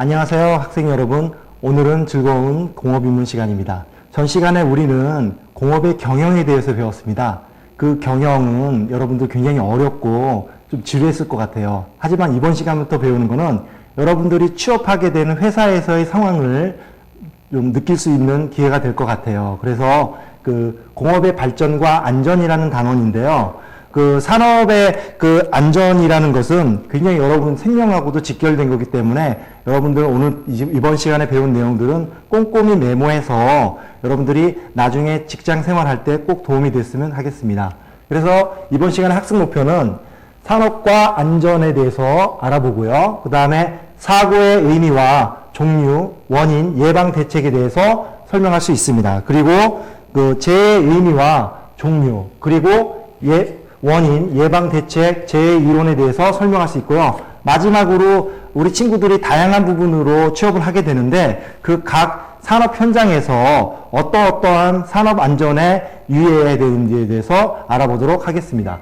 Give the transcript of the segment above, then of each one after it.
안녕하세요, 학생 여러분. 오늘은 즐거운 공업입문 시간입니다. 전 시간에 우리는 공업의 경영에 대해서 배웠습니다. 그 경영은 여러분들 굉장히 어렵고 좀 지루했을 것 같아요. 하지만 이번 시간부터 배우는 거는 여러분들이 취업하게 되는 회사에서의 상황을 좀 느낄 수 있는 기회가 될 것 같아요. 그래서 그 공업의 발전과 안전이라는 단원인데요. 그 산업의 그 안전이라는 것은 굉장히 여러분 생명하고도 직결된 거기 때문에 여러분들 오늘 이번 시간에 배운 내용들은 꼼꼼히 메모해서 여러분들이 나중에 직장 생활할 때 꼭 도움이 됐으면 하겠습니다. 그래서 이번 시간의 학습 목표는 산업과 안전에 대해서 알아보고요. 그 다음에 사고의 의미와 종류, 원인, 예방 대책에 대해서 설명할 수 있습니다. 그리고 그 재해의 의미와 종류, 그리고 원인, 예방 대책, 재해 이론에 대해서 설명할 수 있고요. 마지막으로 우리 친구들이 다양한 부분으로 취업을 하게 되는데 그 각 산업 현장에서 어떠한 산업 안전에 유의해야 되는지에 대해서 알아보도록 하겠습니다.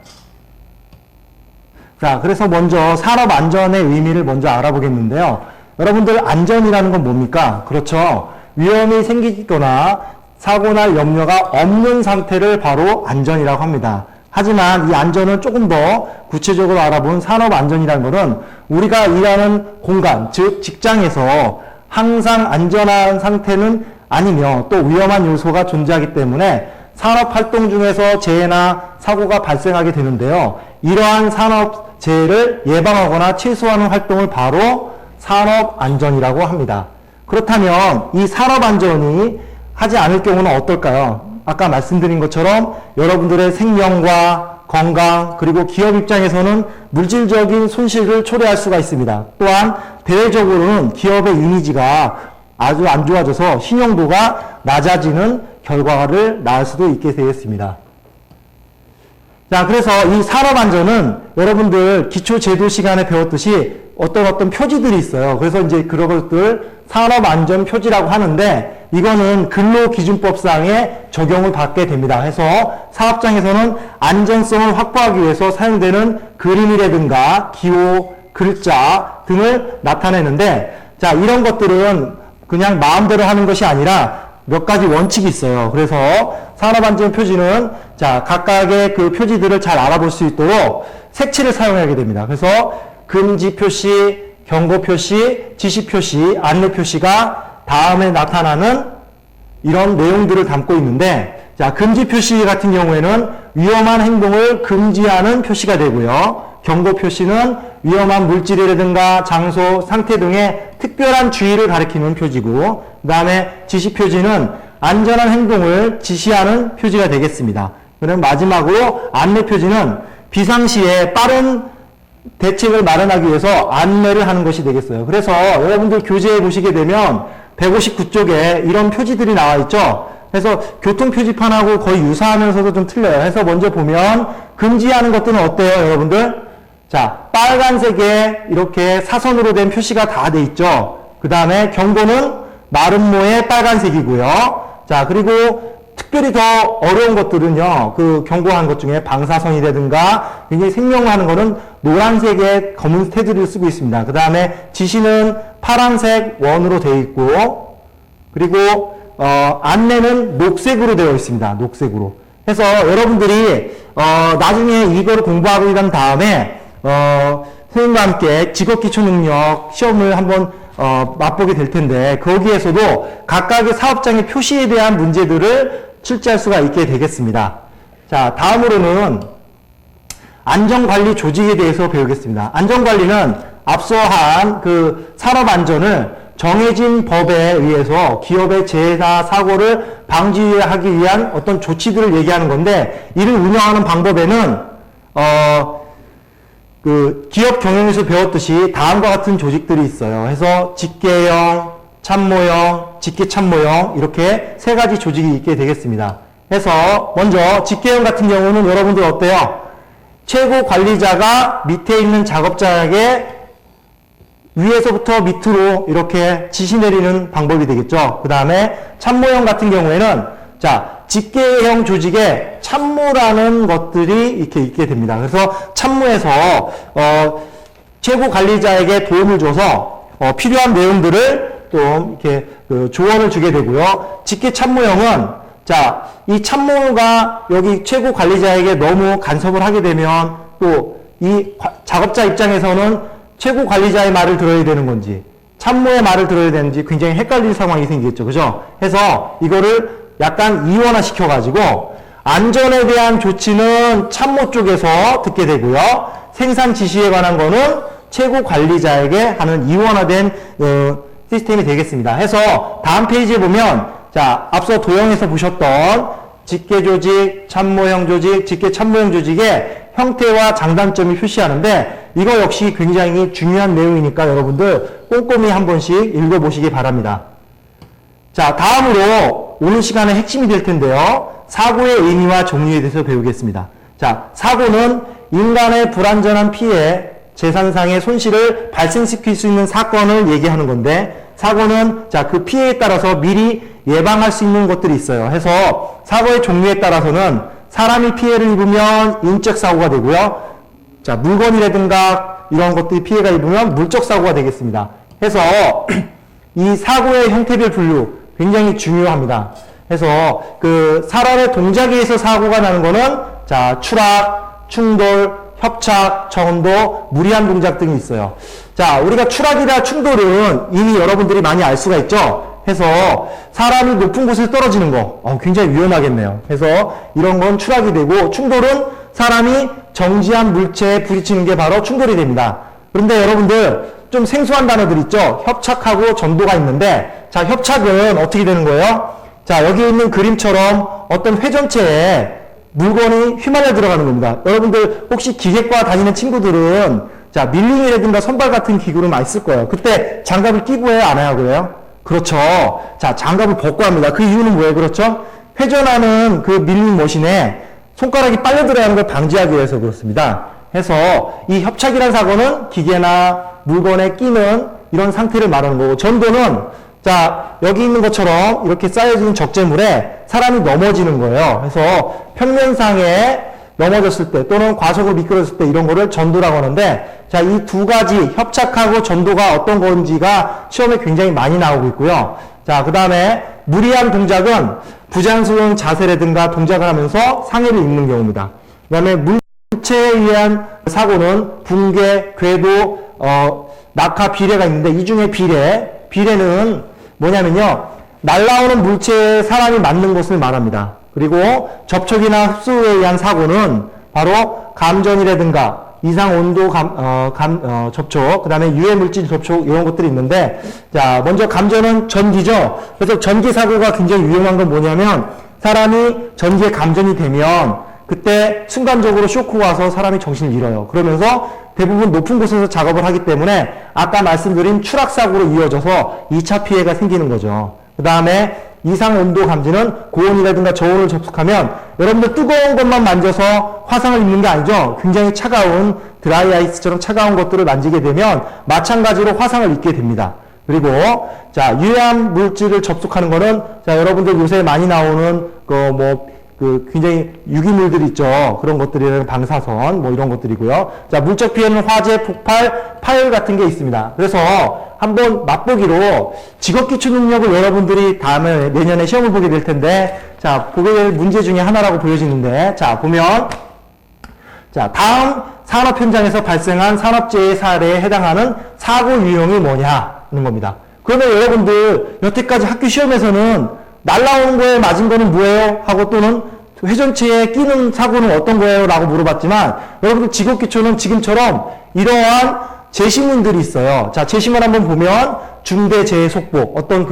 자, 그래서 먼저 산업 안전의 의미를 먼저 알아보겠는데요. 여러분들 안전이라는 건 뭡니까? 그렇죠. 위험이 생기거나 사고 날 염려가 없는 상태를 바로 안전이라고 합니다. 하지만 이 안전을 조금 더 구체적으로 알아본 산업 안전이라는 것은 우리가 일하는 공간, 즉 직장에서 항상 안전한 상태는 아니며 또 위험한 요소가 존재하기 때문에 산업 활동 중에서 재해나 사고가 발생하게 되는데요. 이러한 산업 재해를 예방하거나 최소화하는 활동을 바로 산업 안전이라고 합니다. 그렇다면 이 산업 안전이 하지 않을 경우는 어떨까요? 아까 말씀드린 것처럼 여러분들의 생명과 건강 그리고 기업 입장에서는 물질적인 손실을 초래할 수가 있습니다. 또한 대외적으로는 기업의 이미지가 아주 안 좋아져서 신용도가 낮아지는 결과를 낳을 수도 있게 되겠습니다. 자, 그래서 이 산업안전은 여러분들 기초제도 시간에 배웠듯이 어떤 표지들이 있어요. 그래서 이제 그런 것들 산업안전 표지라고 하는데 이거는 근로기준법상의 적용을 받게 됩니다. 해서 사업장에서는 안전성을 확보하기 위해서 사용되는 그림이라든가 기호, 글자 등을 나타내는데 자, 이런 것들은 그냥 마음대로 하는 것이 아니라 몇 가지 원칙이 있어요. 그래서 산업안전 표지는 자, 각각의 그 표지들을 잘 알아볼 수 있도록 색칠을 사용하게 됩니다. 그래서 금지 표시, 경고 표시, 지시 표시, 안내 표시가 다음에 나타나는 이런 내용들을 담고 있는데 자, 금지 표시 같은 경우에는 위험한 행동을 금지하는 표시가 되고요. 경고 표시는 위험한 물질이라든가 장소, 상태 등의 특별한 주의를 가리키는 표지고 그 다음에 지시 표지는 안전한 행동을 지시하는 표지가 되겠습니다. 그럼 마지막으로 안내 표지는 비상시에 빠른 대책을 마련하기 위해서 안내를 하는 것이 되겠어요. 그래서 여러분들 교재에 보시게 되면 159쪽에 이런 표지들이 나와 있죠. 그래서 교통표지판하고 거의 유사하면서도 좀 틀려요. 그래서 먼저 보면 금지하는 것들은 어때요, 여러분들? 자, 빨간색에 이렇게 사선으로 된 표시가 다 돼 있죠. 그 다음에 경고는 마름모의 빨간색이고요. 자, 그리고 특별히 더 어려운 것들은요, 그 경고한 것 중에 방사선이라든가 굉장히 생명하는 거는 노란색의 검은 테두리를 쓰고 있습니다. 그 다음에 지시는 파란색 원으로 되어 있고, 그리고 안내는 녹색으로 되어 있습니다. 녹색으로. 그래서 여러분들이 나중에 이거를 공부하고 난 다음에 선생님과 함께 직업기초능력 시험을 한번 맛보게 될 텐데 거기에서도 각각의 사업장의 표시에 대한 문제들을 출제할 수가 있게 되겠습니다. 자, 다음으로는 안전관리 조직에 대해서 배우겠습니다. 안전관리는 앞서 한 그 산업안전을 정해진 법에 의해서 기업의 재해나 사고를 방지하기 위한 어떤 조치들을 얘기하는 건데 이를 운영하는 방법에는 그 기업 경영에서 배웠듯이 다음과 같은 조직들이 있어요. 그래서 직계형, 참모형, 직계참모형 이렇게 세 가지 조직이 있게 되겠습니다. 그래서 먼저 직계형 같은 경우는 여러분들 어때요? 최고 관리자가 밑에 있는 작업자에게 위에서부터 밑으로 이렇게 지시 내리는 방법이 되겠죠. 그 다음에 참모형 같은 경우에는 자, 직계형 조직에 참모라는 것들이 이렇게 있게 됩니다. 그래서 참모에서 최고 관리자에게 도움을 줘서 필요한 내용들을 또 이렇게 조언을 주게 되고요. 직계 참모형은 자, 이 참모가 여기 최고 관리자에게 너무 간섭을 하게 되면 또 이 작업자 입장에서는 최고 관리자의 말을 들어야 되는 건지 참모의 말을 들어야 되는지 굉장히 헷갈릴 상황이 생기겠죠. 그죠? 해서 이거를 약간 이원화 시켜가지고 안전에 대한 조치는 참모 쪽에서 듣게 되고요. 생산 지시에 관한 거는 최고 관리자에게 하는 이원화된 시스템이 되겠습니다. 해서 다음 페이지에 보면 자, 앞서 도형에서 보셨던 직계 조직, 참모형 조직, 직계 참모형 조직의 형태와 장단점이 표시하는데 이거 역시 굉장히 중요한 내용이니까 여러분들 꼼꼼히 한 번씩 읽어보시기 바랍니다. 자, 다음으로 오늘 시간의 핵심이 될 텐데요. 사고의 의미와 종류에 대해서 배우겠습니다. 자, 사고는 인간의 불완전한 피해, 재산상의 손실을 발생시킬 수 있는 사건을 얘기하는 건데 사고는 자, 그 피해에 따라서 미리 예방할 수 있는 것들이 있어요. 해서 사고의 종류에 따라서는 사람이 피해를 입으면 인적 사고가 되고요. 자, 물건이라든가 이런 것들이 피해가 입으면 물적 사고가 되겠습니다. 해서 이 사고의 형태별 분류 굉장히 중요합니다. 해서 그 사람의 동작에 의해서 사고가 나는 거는 자, 추락, 충돌, 협착, 전도, 무리한 동작 등이 있어요. 자, 우리가 추락이나 충돌은 이미 여러분들이 많이 알 수가 있죠. 해서 사람이 높은 곳에 떨어지는 거 굉장히 위험하겠네요. 해서 이런 건 추락이 되고 충돌은 사람이 정지한 물체에 부딪히는 게 바로 충돌이 됩니다. 그런데 여러분들 좀 생소한 단어들 있죠. 협착하고 전도가 있는데 자, 협착은 어떻게 되는 거예요? 자, 여기 있는 그림처럼 어떤 회전체에 물건이 휘말려 들어가는 겁니다. 여러분들 혹시 기계과 다니는 친구들은 자, 밀링이라든가 선발 같은 기구를 많이 쓸 거예요. 그때 장갑을 끼고 해요? 안 해요? 그래요? 그렇죠. 자, 장갑을 벗고 합니다. 그 이유는 뭐예요? 그렇죠? 회전하는 그 밀링 머신에 손가락이 빨려 들어가는 걸 방지하기 위해서 그렇습니다. 해서 이 협착이라는 사고는 기계나 물건에 끼는 이런 상태를 말하는 거고 전도는 자, 여기 있는 것처럼 이렇게 쌓여진 적재물에 사람이 넘어지는 거예요. 그래서 평면상에 넘어졌을 때 또는 과속으로 미끄러졌을 때 이런 거를 전도라고 하는데 자, 이 두 가지 협착하고 전도가 어떤 건지가 시험에 굉장히 많이 나오고 있고요. 자, 그 다음에 무리한 동작은 부자연스러운 자세라든가 동작을 하면서 상해를 입는 경우입니다. 그 다음에 물체에 의한 사고는 붕괴, 궤도, 낙하, 비례가 있는데 이 중에 비례는 뭐냐면요. 날아오는 물체에 사람이 맞는 것을 말합니다. 그리고 접촉이나 흡수에 의한 사고는 바로 감전이라든가 이상 온도 접촉, 그 다음에 유해 물질 접촉 이런 것들이 있는데 자, 먼저 감전은 전기죠. 그래서 전기 사고가 굉장히 위험한 건 뭐냐면 사람이 전기에 감전이 되면 그때 순간적으로 쇼크가 와서 사람이 정신을 잃어요. 그러면서 대부분 높은 곳에서 작업을 하기 때문에 아까 말씀드린 추락사고로 이어져서 2차 피해가 생기는 거죠. 그 다음에 이상 온도 감지는 고온이라든가 저온을 접촉하면 여러분들 뜨거운 것만 만져서 화상을 입는 게 아니죠. 굉장히 차가운 드라이 아이스처럼 차가운 것들을 만지게 되면 마찬가지로 화상을 입게 됩니다. 그리고 자, 유해한 물질을 접촉하는 거는 자, 여러분들 요새 많이 나오는 굉장히 유기물들 있죠. 그런 것들이라는 방사선 뭐 이런 것들이고요. 자, 물적 피해는 화재, 폭발, 파열 같은 게 있습니다. 그래서 한번 맛보기로 직업기초 능력을 여러분들이 내년에 시험을 보게 될 텐데 자, 보게 될 문제 중에 하나라고 보여지는데 자, 보면 자, 다음 산업 현장에서 발생한 산업재해 사례에 해당하는 사고 유형이 뭐냐는 겁니다. 그러면 여러분들 여태까지 학교 시험에서는 날라오는 거에 맞은 거는 뭐예요? 하고 또는 회전체에 끼는 사고는 어떤 거예요? 라고 물어봤지만 여러분들 직업기초는 지금처럼 이러한 제시문들이 있어요. 자, 제시문 한번 보면 중대재해속보 어떤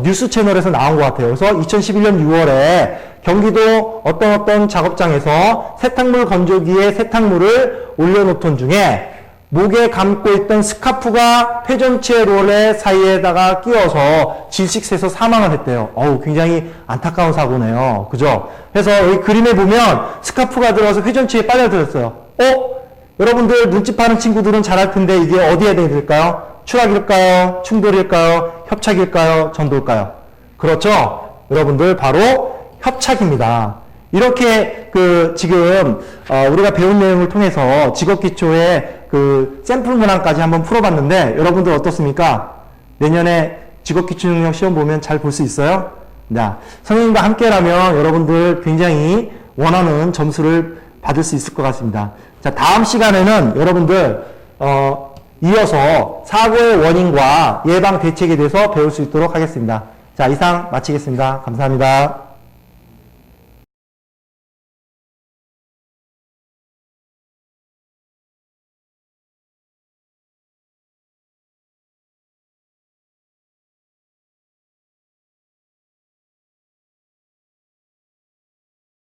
뉴스 채널에서 나온 것 같아요. 그래서 2011년 6월에 경기도 어떤 작업장에서 세탁물 건조기에 세탁물을 올려놓던 중에 목에 감고 있던 스카프가 회전체 롤의 사이에다가 끼어서 질식새서 사망을 했대요. 굉장히 안타까운 사고네요. 그죠? 그래서 여기 그림에 보면 스카프가 들어가서 회전체에 빨려들었어요. 여러분들 눈집하는 친구들은 잘 알 텐데 이게 어디에 될까요? 추락일까요? 충돌일까요? 협착일까요? 전도일까요? 그렇죠? 여러분들 바로 협착입니다. 이렇게 지금 우리가 배운 내용을 통해서 직업기초의 그 샘플 문항까지 한번 풀어봤는데 여러분들 어떻습니까? 내년에 직업기출능력 시험 보면 잘 볼 수 있어요? 자, 선생님과 함께라면 여러분들 굉장히 원하는 점수를 받을 수 있을 것 같습니다. 자, 다음 시간에는 여러분들 이어서 사고의 원인과 예방 대책에 대해서 배울 수 있도록 하겠습니다. 자, 이상 마치겠습니다. 감사합니다.